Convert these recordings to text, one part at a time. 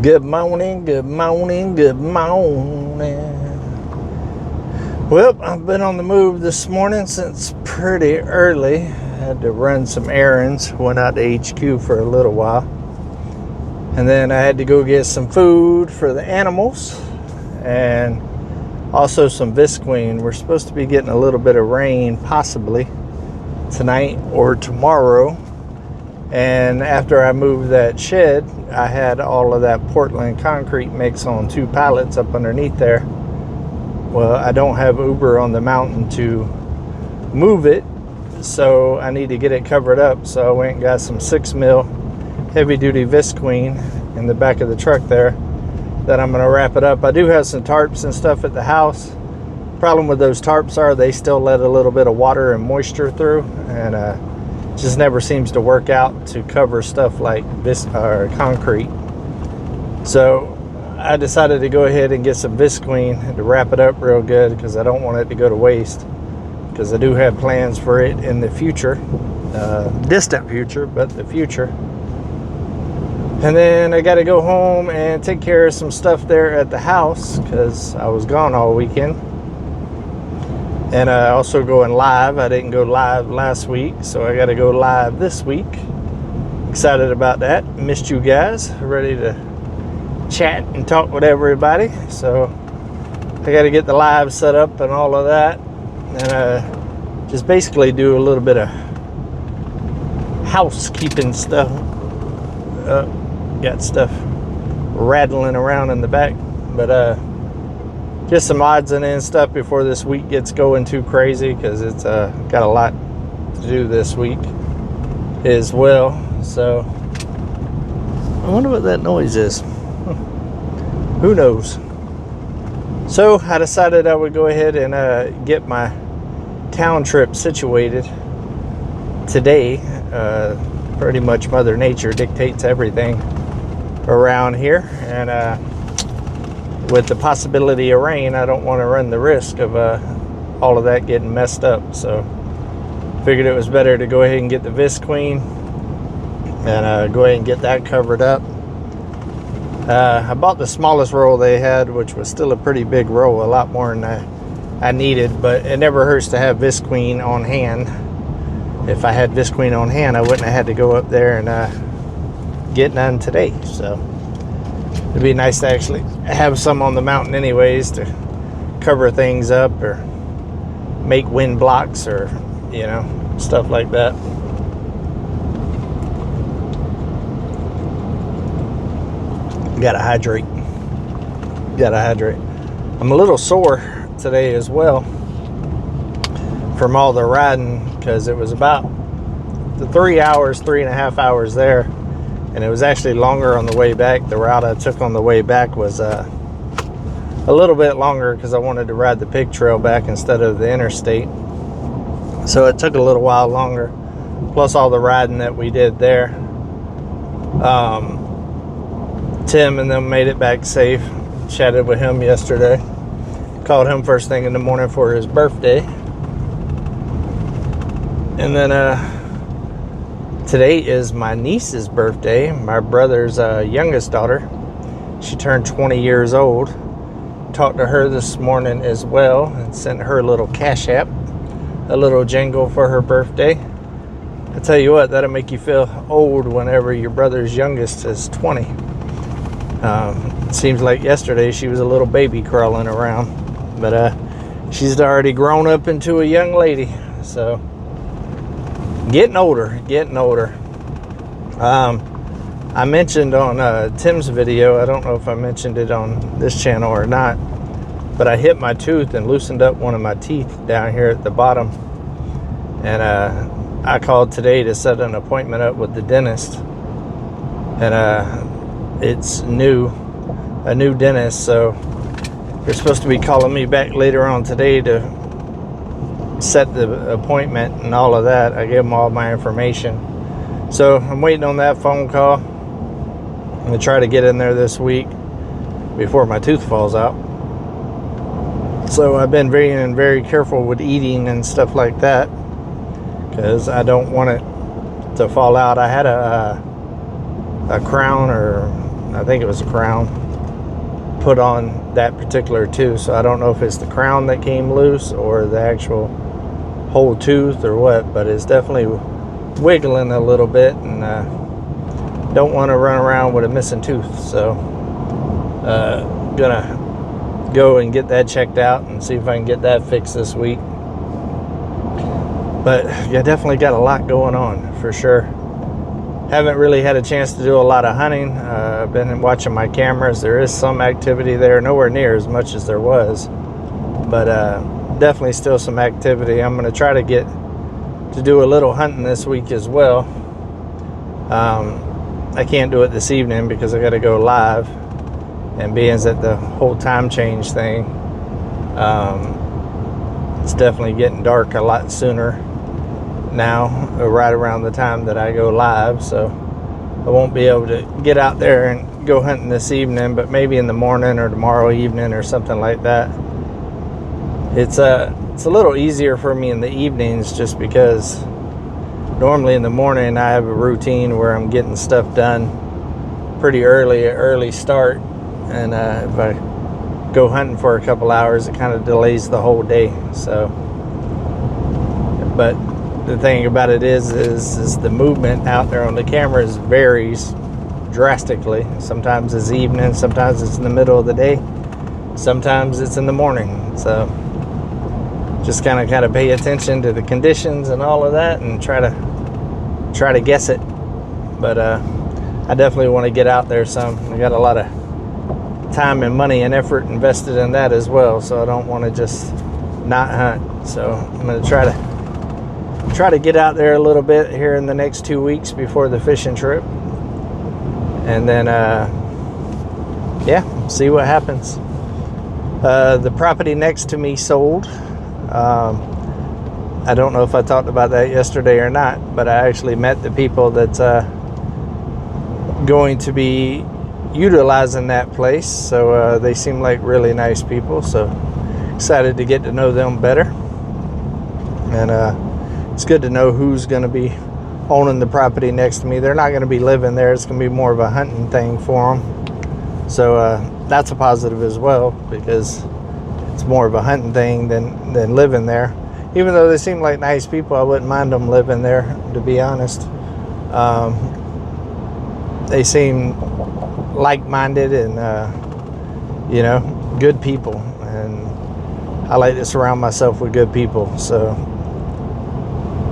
Good morning, good morning, good morning. Well, I've been on the move this morning since pretty early. Had to run some errands, went out to HQ for a little while. And then I had to go get some food for the animals and also some visqueen. We're supposed to be getting a little bit of rain possibly tonight or tomorrow. And after I moved that shed, I had all of that Portland concrete mix on 2 pallets up underneath there. Well, I don't have Uber on the mountain to move it, so I need to get it covered up. So I went and got some 6 mil heavy duty visqueen in the back of the truck there that I'm going to wrap it up. I do have some tarps and stuff at the house. Problem with those tarps are they still let a little bit of water and moisture through, and just never seems to work out to cover stuff like this concrete. So I decided to go ahead and get some visqueen to wrap it up real good, because I don't want it to go to waste, because I do have plans for it in the future, distant future, but the future. And then I got to go home and take care of some stuff there at the house, because I was gone all weekend. And also going live. I didn't go live last week, so I got to go live this week. Excited about that. Missed you guys. Ready to chat and talk with everybody. So I got to get the live set up and all of that, and just basically do a little bit of housekeeping stuff. Got stuff rattling around in the back, but just some odds and ends stuff before this week gets going too crazy, because it's got a lot to do this week as well. So I wonder what that noise is. Who knows? So I decided I would go ahead and get my town trip situated today. Pretty much Mother Nature dictates everything around here, and with the possibility of rain, I don't want to run the risk of all of that getting messed up. So figured it was better to go ahead and get the visqueen and go ahead and get that covered up. I bought the smallest roll they had, which was still a pretty big roll, a lot more than I needed, but it never hurts to have visqueen on hand. If I had visqueen on hand, I wouldn't have had to go up there and get none today. So it'd be nice to actually have some on the mountain anyways, to cover things up or make wind blocks, or stuff like that. Gotta hydrate. I'm a little sore today as well from all the riding, because it was about the 3.5 hours there, and it was actually longer on the way back. The route I took on the way back was a little bit longer, because I wanted to ride the pig trail back instead of the interstate. So it took a little while longer, plus all the riding that we did there. Tim and them made it back safe. Chatted with him yesterday. Called him first thing in the morning for his birthday. And then today is my niece's birthday, my brother's youngest daughter. She turned 20 years old. Talked to her this morning as well, and sent her a little cash app, a little jingle for her birthday. I tell you what, that'll make you feel old whenever your brother's youngest is 20. Seems like yesterday she was a little baby crawling around, but she's already grown up into a young lady. So getting older. I mentioned on Tim's video, I don't know if I mentioned it on this channel or not, but I hit my tooth and loosened up one of my teeth down here at the bottom. And I called today to set an appointment up with the dentist. And it's a new dentist, so they're supposed to be calling me back later on today to set the appointment and all of that. I gave them all my information, so I'm waiting on that phone call. I'm gonna try to get in there this week before my tooth falls out. So I've been very careful with eating and stuff like that, because I don't want it to fall out. I had a crown, or I think it was a crown, put on that particular tooth. So I don't know if it's the crown that came loose or the actual whole tooth or what, but it's definitely wiggling a little bit, and don't want to run around with a missing tooth. So gonna go and get that checked out and see if I can get that fixed this week. But yeah, definitely got a lot going on for sure. Haven't really had a chance to do a lot of hunting. I've been watching my cameras. There is some activity there, nowhere near as much as there was, but definitely still some activity. I'm going to try to get to do a little hunting this week as well. I can't do it this evening because I got to go live, and being that the whole time change thing, it's definitely getting dark a lot sooner now, right around the time that I go live, so I won't be able to get out there and go hunting this evening, but maybe in the morning or tomorrow evening or something like that. It's a little easier for me in the evenings, just because normally in the morning I have a routine where I'm getting stuff done pretty early start, and if I go hunting for a couple hours, it kind of delays the whole day. So, but the thing about it is the movement out there on the cameras varies drastically. Sometimes it's evening, sometimes it's in the middle of the day, sometimes it's in the morning. So just kind of pay attention to the conditions and all of that, and try to guess it. But I definitely want to get out there some. I got a lot of time and money and effort invested in that as well, so I don't want to just not hunt. So I'm going to try to get out there a little bit here in the next 2 weeks before the fishing trip, and then yeah, see what happens. The property next to me sold. I don't know if I talked about that yesterday or not, but I actually met the people that's going to be utilizing that place. So they seem like really nice people, so excited to get to know them better. And it's good to know who's going to be owning the property next to me. They're not going to be living there. It's going to be more of a hunting thing for them. So that's a positive as well, because it's more of a hunting thing than living there. Even though they seem like nice people, I wouldn't mind them living there, to be honest. They seem like-minded and good people, and I like to surround myself with good people. So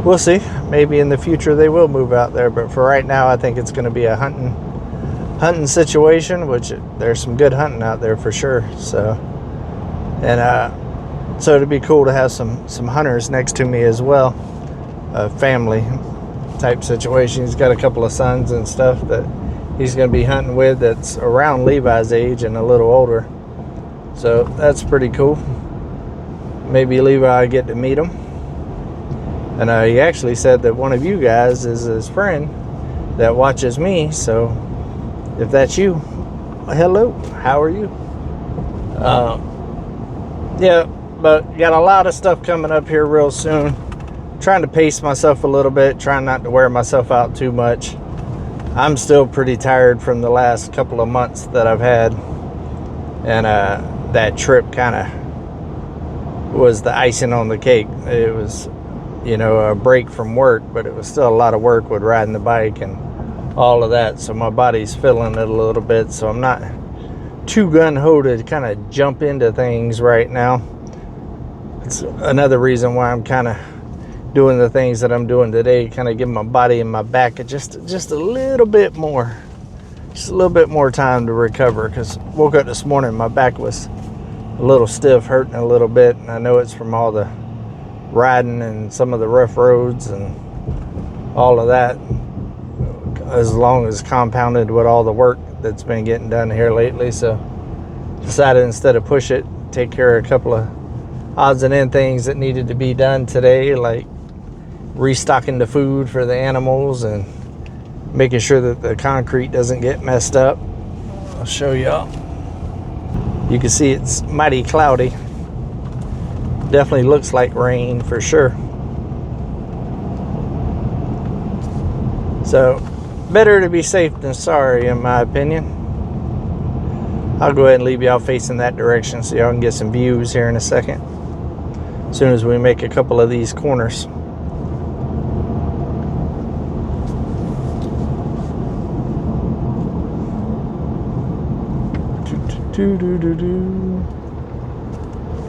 we'll see. Maybe in the future they will move out there, but for right now I think it's going to be a hunting situation, which there's some good hunting out there for sure. So, and so it'd be cool to have some hunters next to me as well. A family type situation. He's got a couple of sons and stuff that he's going to be hunting with, that's around Levi's age and a little older. So that's pretty cool. Maybe Levi get to meet him. And he actually said that one of you guys is his friend that watches me. So if that's you, hello, how are you? Yeah, but got a lot of stuff coming up here real soon. Trying to pace myself a little bit, trying not to wear myself out too much. I'm still pretty tired from the last couple of months that I've had, and that trip kind of was the icing on the cake. It was, a break from work, but it was still a lot of work with riding the bike and all of that. So my body's feeling it a little bit. So I'm not too gung-ho to kind of jump into things right now. It's another reason why I'm kind of doing the things that I'm doing today, kind of giving my body and my back just a little bit more time to recover, because woke up this morning, my back was a little stiff, hurting a little bit, and I know it's from all the riding and some of the rough roads and all of that, as long as compounded with all the work that's been getting done here lately. So decided, instead of push it, take care of a couple of odds and end things that needed to be done today, like restocking the food for the animals and making sure that the concrete doesn't get messed up. I'll show y'all. You can see it's mighty cloudy. Definitely looks like rain for sure. So better to be safe than sorry, in my opinion. I'll go ahead and leave y'all facing that direction so y'all can get some views here in a second, as soon as we make a couple of these corners.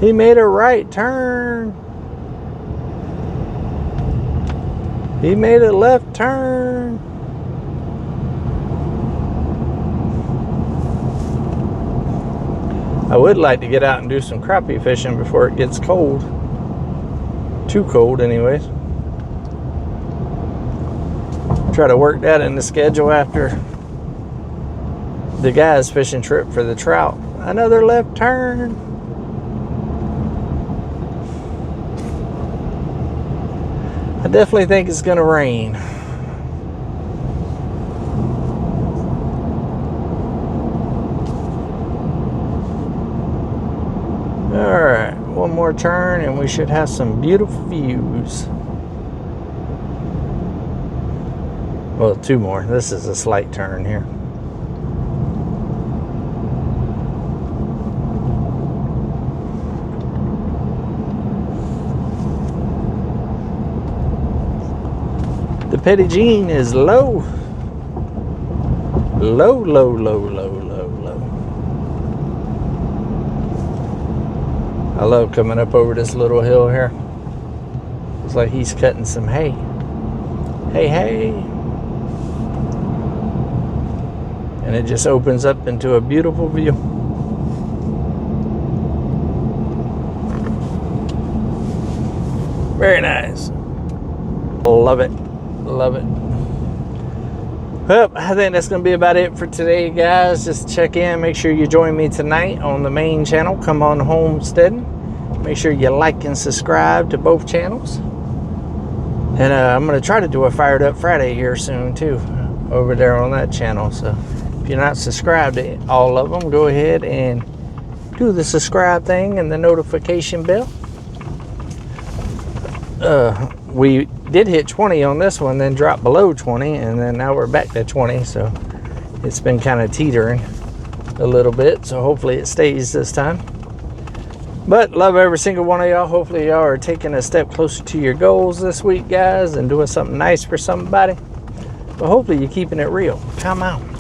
He made a right turn. He made a left turn. I would like to get out and do some crappie fishing before it gets cold. Too cold anyways. Try to work that in the schedule after the guys' fishing trip for the trout. Another left turn. I definitely think it's gonna rain. Alright, one more turn and we should have some beautiful views. Well, two more. This is a slight turn here. The Petit Jean is low. Low, low, low, low, low, low. I love coming up over this little hill here. It's like he's cutting some hay. Hey, hey. And it just opens up into a beautiful view. Very nice. Love it. Love it. Well, I think that's going to be about it for today, guys. Just check in. Make sure you join me tonight on the main channel, Come On Homesteading. Make sure you like and subscribe to both channels. And I'm going to try to do a Fired Up Friday here soon, too, over there on that channel. So if you're not subscribed to all of them, go ahead and do the subscribe thing and the notification bell. We did hit 20 on this one, then dropped below 20, and then now we're back to 20, so it's been kind of teetering a little bit, so hopefully it stays this time. But love every single one of y'all. Hopefully y'all are taking a step closer to your goals this week, guys, and doing something nice for somebody. But hopefully you're keeping it real. Come on.